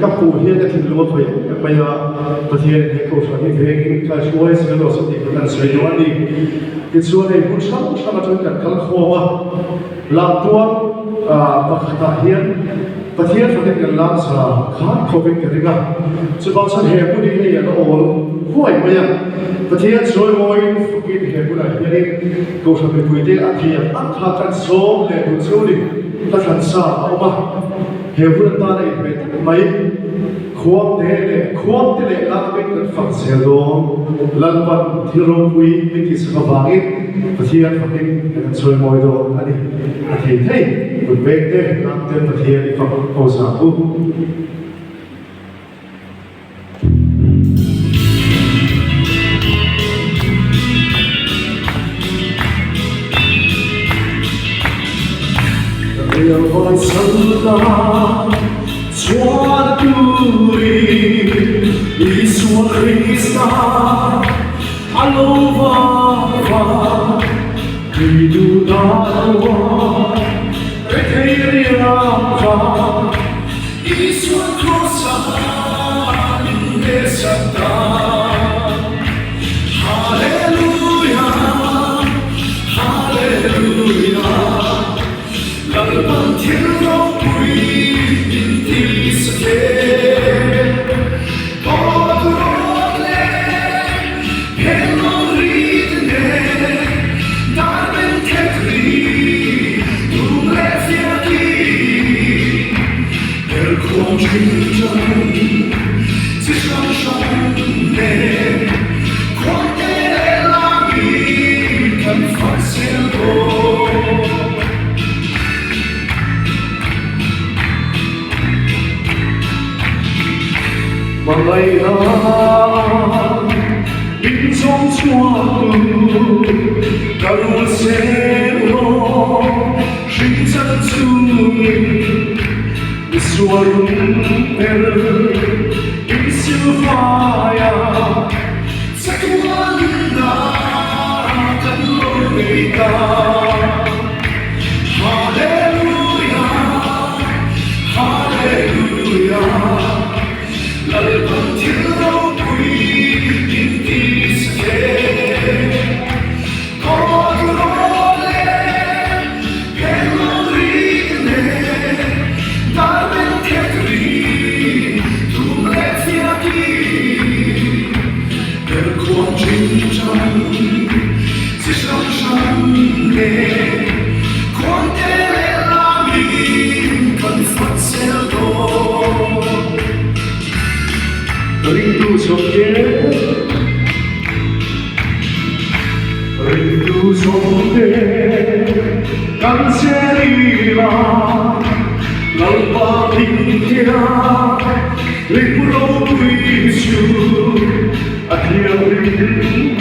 các cụ hiện đã thịnh lúa phải bây giờประเทศในกลุ่มที่เพลงการช่วยสิ่งเหล่านี้กันสวยงามดีที่ส่วนในผู้ชมชาวชนกันขันโคว่าหลังตัวประคตาเฮียนประเทศประเทศกันล้างสาขาโควิดกันดีกันสุดบางสันเหตุผู้นี้เนี่ยเราโอนห่วยไปยังประเทศสวยงามฝึกกินเหตุผู้ใดเนี่ยนี่กูทำเป็นผู้ที่อาเทียมอันขาดกันโซ่เลยผู้ช่วยถ้าทันสาเอามาเหตุผู้นั้นตาได้เป็นไม่ควบเตะลักเป็นกันฝักเสียดงลันวันที่เราคุยวิธีสกัดประเทศฝักกินกันช่วยมวยโดนอันนี้ประเทศไทยคุณเบกเตะลักเต็มประเทศฝักโอซาบุเรียกว่าสันตาSuara duri Yesus Kristus Halo Bapa Hidup dawa Rekayri Rapa Yesus Kristus Indonesia Haleluya Haleluya Lalpan Tirau Malaikat bintang suatu kalau selo cinta tuni suara Isufaya semuanya akan berbeda Haleluya Haleluya Lalpan tirau kui inti seke Kodrole Pelorine Darben ketri Tumle fiati Perkuan cincang Sisam shange Quante lami Kan fatseldo Rindu sonde kan serila lalpa pintia libro kuisu akhir rindu